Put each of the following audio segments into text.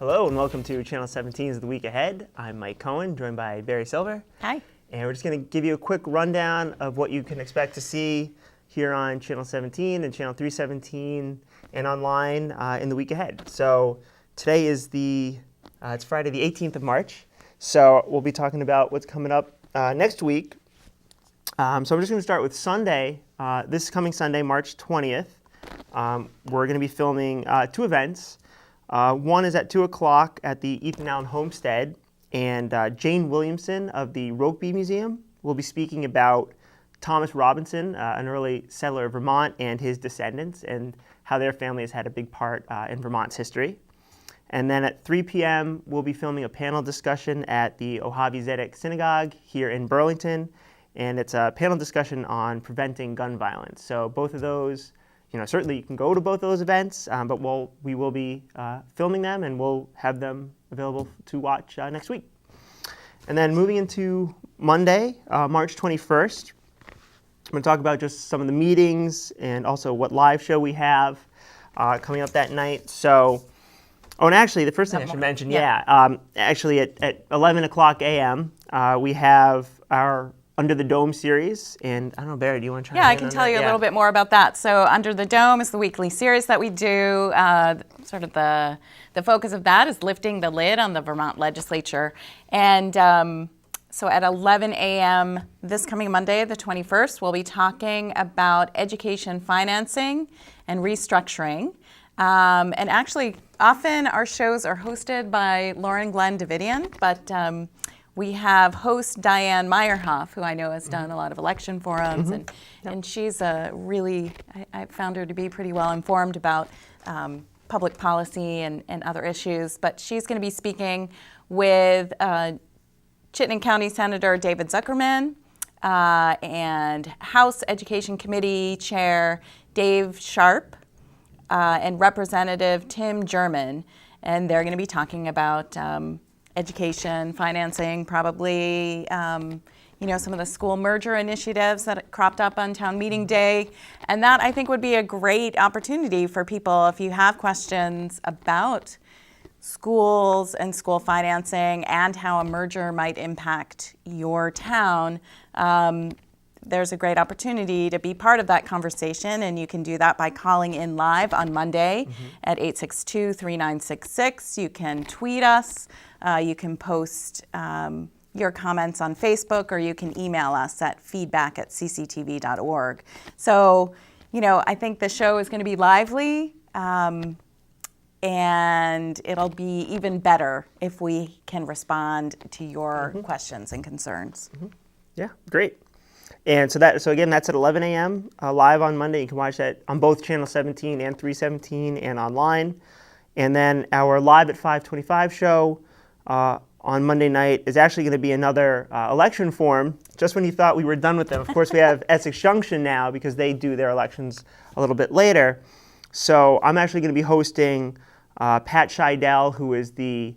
Hello and welcome to Channel 17's The Week Ahead. I'm Mike Cohen, joined by Barry Silver. Hi. And we're just going to give you a quick rundown of what you can expect to see here on Channel 17 and Channel 317 and online in the week ahead. So today is it's Friday the 18th of March. So we'll be talking about what's coming up next week. So I'm just going to start with Sunday. This coming Sunday, March 20th, we're going to be filming two events. One is at 2 o'clock at the Ethan Allen Homestead, and Jane Williamson of the Rokeby Museum will be speaking about Thomas Robinson, an early settler of Vermont, and his descendants, and how their family has had a big part in Vermont's history. And then at 3 p.m., we'll be filming a panel discussion at the Ohavi Zedek Synagogue here in Burlington, and it's a panel discussion on preventing gun violence. So both of those, certainly you can go to both of those events, but we will be filming them, and we'll have them available to watch next week. And then moving into Monday, March 21st, I'm going to talk about just some of the meetings and also what live show we have coming up that night. So, and actually, the first thing I should mention, actually at 11 o'clock a.m., we have our Under the Dome series, and I don't know, Barry, do you want to try? Yeah, I can tell you a little bit more about that. So Under the Dome is the weekly series that we do. Sort of the focus of that is lifting the lid on the Vermont legislature. And so at 11 a.m. this coming Monday, the 21st, we'll be talking about education financing and restructuring. And actually, often our shows are hosted by Lauren Glenn Davidian, but we have host Diane Meyerhoff, who I know has done a lot of election forums, and she's I found her to be pretty well informed about public policy and other issues. But she's going to be speaking with Chittenden County Senator David Zuckerman and House Education Committee Chair Dave Sharp and Representative Tim German, and they're going to be talking about education, financing, probably, some of the school merger initiatives that cropped up on town meeting day. And that, I think, would be a great opportunity for people if you have questions about schools and school financing and how a merger might impact your town. There's a great opportunity to be part of that conversation, and you can do that by calling in live on Monday at 862-3966. You can tweet us. You can post your comments on Facebook, or you can email us at feedback@cctv.org. So, I think the show is going to be lively, and it'll be even better if we can respond to your questions and concerns. Yeah, great. And so again, that's at 11 a.m. Live on Monday. You can watch that on both Channel 17 and 317 and online. And then our Live at 5:25 show on Monday night is actually going to be another election forum. Just when you thought we were done with them. Of course, we have Essex Junction now because they do their elections a little bit later. So I'm actually going to be hosting Pat Scheidel, who is the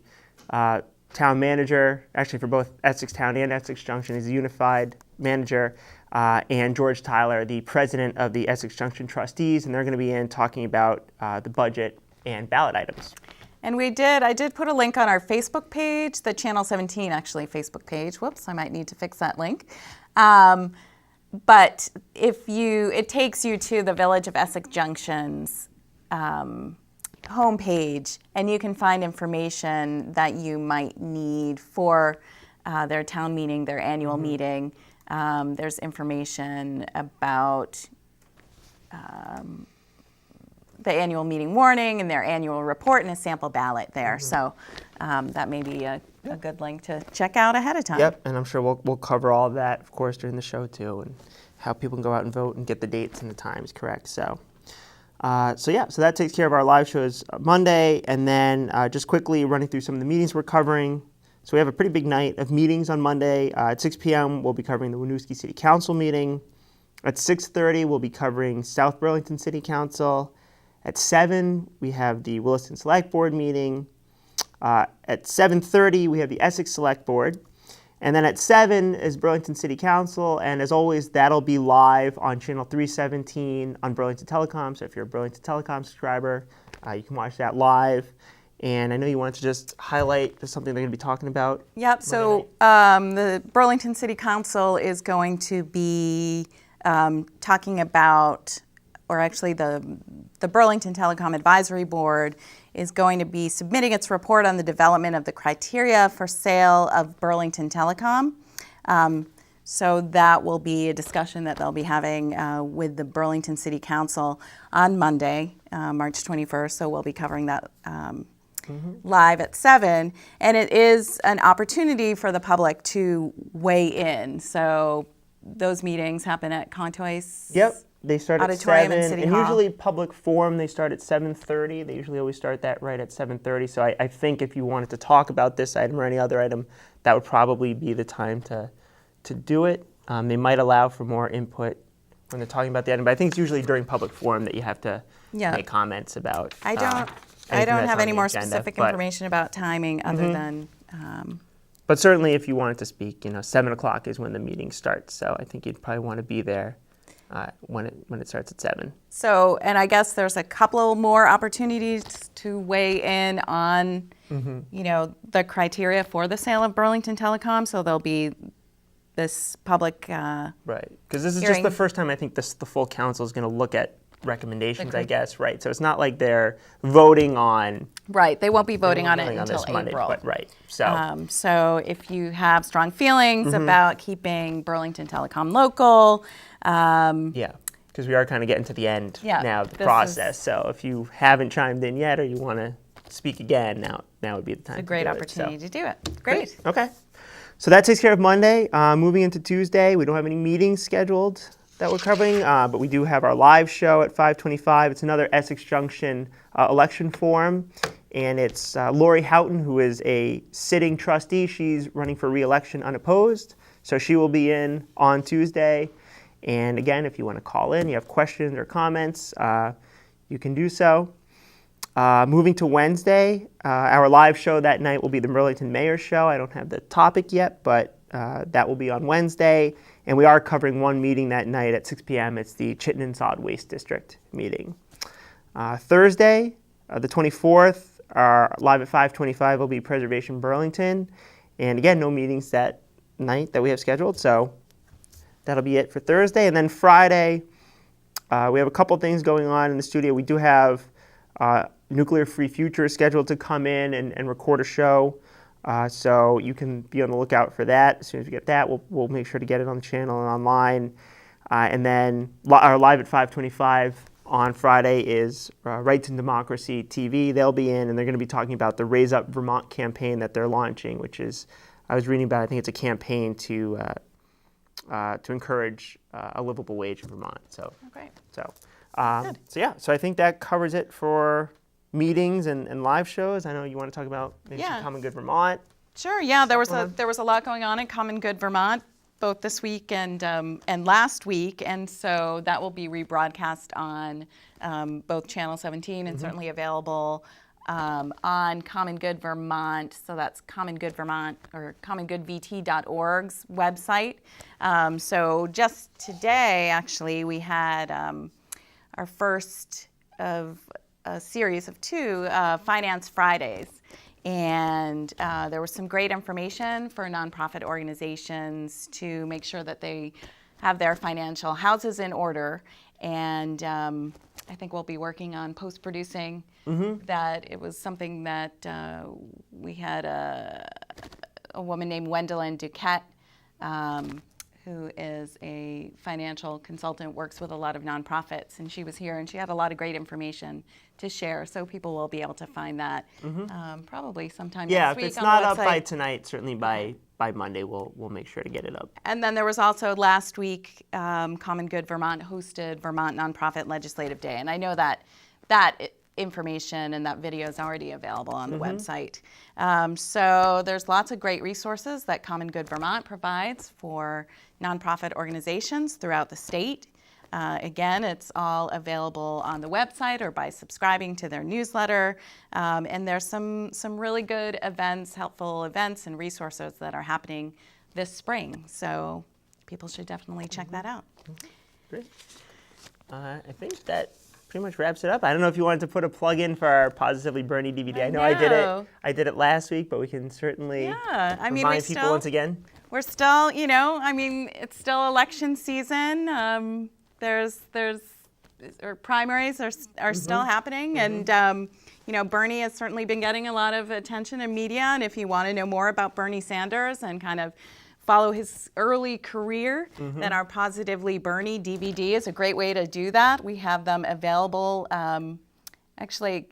town manager, actually for both Essex Town and Essex Junction. He's a unified manager, and George Tyler, the president of the Essex Junction trustees, and they're going to be in talking about the budget and ballot items. And I did put a link on our Facebook page, the Channel 17 actually Facebook page. Whoops, I might need to fix that link. But it takes you to the Village of Essex Junction's homepage, and you can find information that you might need for their town meeting, their annual meeting. There's information about the annual meeting warning and their annual report and a sample ballot there. So that may be a good link to check out ahead of time. Yep, and I'm sure we'll cover all of that, of course, during the show too, and how people can go out and vote and get the dates and the times correct. So that takes care of our live shows Monday, and then just quickly running through some of the meetings we're covering. So we have a pretty big night of meetings on Monday. At 6 p.m., we'll be covering the Winooski City Council meeting. At 6:30, we'll be covering South Burlington City Council. At 7, we have the Williston Select Board meeting. At 7:30, we have the Essex Select Board. And then at 7 is Burlington City Council, and as always, that'll be live on Channel 317 on Burlington Telecom. So if you're a Burlington Telecom subscriber, you can watch that live. And I know you wanted to just highlight just something they're going to be talking about. Yep. So the Burlington City Council is going to be talking about, or actually the Burlington Telecom Advisory Board is going to be submitting its report on the development of the criteria for sale of Burlington Telecom. So that will be a discussion that they'll be having with the Burlington City Council on Monday, March 21st. So we'll be covering that live at 7. And it is an opportunity for the public to weigh in. So those meetings happen at Contois. Yep. They start at Auditorium 7, in City and Hall. usually public forum, they start at 7:30. They usually always start that right at 7:30. So I think if you wanted to talk about this item or any other item, that would probably be the time to do it. They might allow for more input when they're talking about the item, but I think it's usually during public forum that you have to make comments about. I don't have any more specific information about timing other than. But certainly, if you wanted to speak, 7 o'clock is when the meeting starts. So I think you'd probably want to be there when it starts at 7. So, and I guess there's a couple more opportunities to weigh in on, the criteria for the sale of Burlington Telecom. So there'll be this public right, because this is hearing. just the first time I think the full council is going to look at recommendations, I guess, right? So it's not like they're voting on. Right, they won't be voting on it on until this Monday, April. but right, so. So if you have strong feelings about keeping Burlington Telecom local. Yeah, because we are kind of getting to the end now of the process. So if you haven't chimed in yet or you want to speak again, now would be the time. A great opportunity to do it. Great. Okay. So that takes care of Monday. Moving into Tuesday, we don't have any meetings scheduled that we're covering, but we do have our live show at 5:25. It's another Essex Junction election forum, and it's Lori Houghton, who is a sitting trustee. She's running for re-election unopposed, so she will be in on Tuesday. And again, if you want to call in, you have questions or comments, you can do so. Moving to Wednesday, our live show that night will be the Burlington Mayor's Show. I don't have the topic yet, but that will be on Wednesday. And we are covering one meeting that night at 6 p.m. It's the Chittenden Solid Waste District meeting. Thursday, the 24th, our live at 5:25 will be Preservation Burlington. And again, no meetings that night that we have scheduled. So that'll be it for Thursday. And then Friday, we have a couple things going on in the studio. We do have Nuclear Free Future scheduled to come in and record a show. So you can be on the lookout for that. As soon as we get that, we'll make sure to get it on the channel and online. And then our live at 5:25 on Friday is Rights and Democracy TV. They'll be in, and they're going to be talking about the Raise Up Vermont campaign that they're launching, which is, I was reading about, I think it's a campaign to encourage a livable wage in Vermont. So, Okay. so I think that covers it for meetings and live shows. I know you want to talk about maybe some Common Good Vermont. Sure. Yeah, there was a lot going on in Common Good Vermont, both this week and last week, and so that will be rebroadcast on both Channel 17 and certainly available on Common Good Vermont. So that's Common Good Vermont or commongoodvt.org's website. So just today, actually, we had our first of a series of 2 Finance Fridays. And there was some great information for nonprofit organizations to make sure that they have their financial houses in order. And I think we'll be working on post-producing that. It was something that we had a woman named Wendelin Duquette, who is a financial consultant, works with a lot of nonprofits, and she was here, and she had a lot of great information to share, so people will be able to find that probably sometime next week. Yeah, if it's not up by tonight, certainly by Monday, we'll make sure to get it up. And then there was also last week, Common Good Vermont hosted Vermont Nonprofit Legislative Day, and I know that information and that video is already available on the website. So there's lots of great resources that Common Good Vermont provides for nonprofit organizations throughout the state. Again, it's all available on the website or by subscribing to their newsletter. And there's some really good events, helpful events and resources that are happening this spring. So people should definitely check that out. Great. I think that pretty much wraps it up. I don't know if you wanted to put a plug in for our Positively Bernie DVD. I know I did it. I did it last week, but we can certainly remind people once again. We're still, it's still election season. Primaries are still happening, and Bernie has certainly been getting a lot of attention in media. And if you want to know more about Bernie Sanders and kind of follow his early career, then our Positively Bernie DVD is a great way to do that. We have them available. Actually,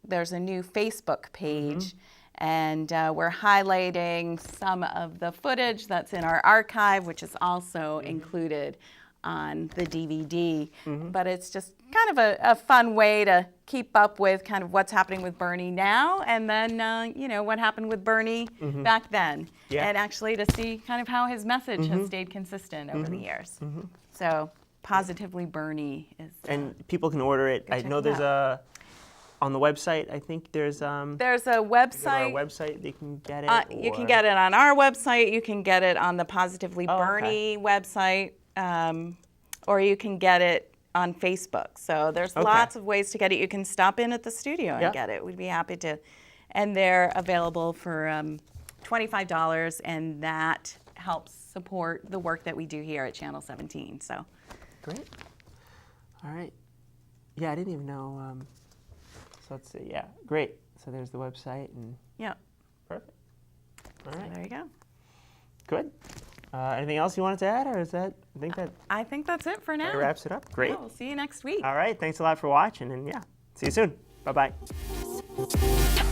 there's a new Facebook page, and we're highlighting some of the footage that's in our archive, which is also included on the DVD. But it's just kind of a fun way to keep up with kind of what's happening with Bernie now, and then what happened with Bernie back then, and actually to see kind of how his message has stayed consistent over the years. So Positively Bernie is and people can order it. I know there's on the website, I think there's a website. On our website they can get it. You can get it on our website. You can get it on the Positively Bernie website. Or you can get it on Facebook. So there's lots of ways to get it. You can stop in at the studio and get it. We'd be happy to. And they're available for $25, and that helps support the work that we do here at Channel 17. So great. All right. Yeah, I didn't even know. So let's see. Yeah, great. So there's the website and perfect. All right. So there you go. Good. Anything else you wanted to add, or is that? I think that's it for now. That wraps it up. Great. Yeah, we'll see you next week. All right. Thanks a lot for watching, and see you soon. Bye bye.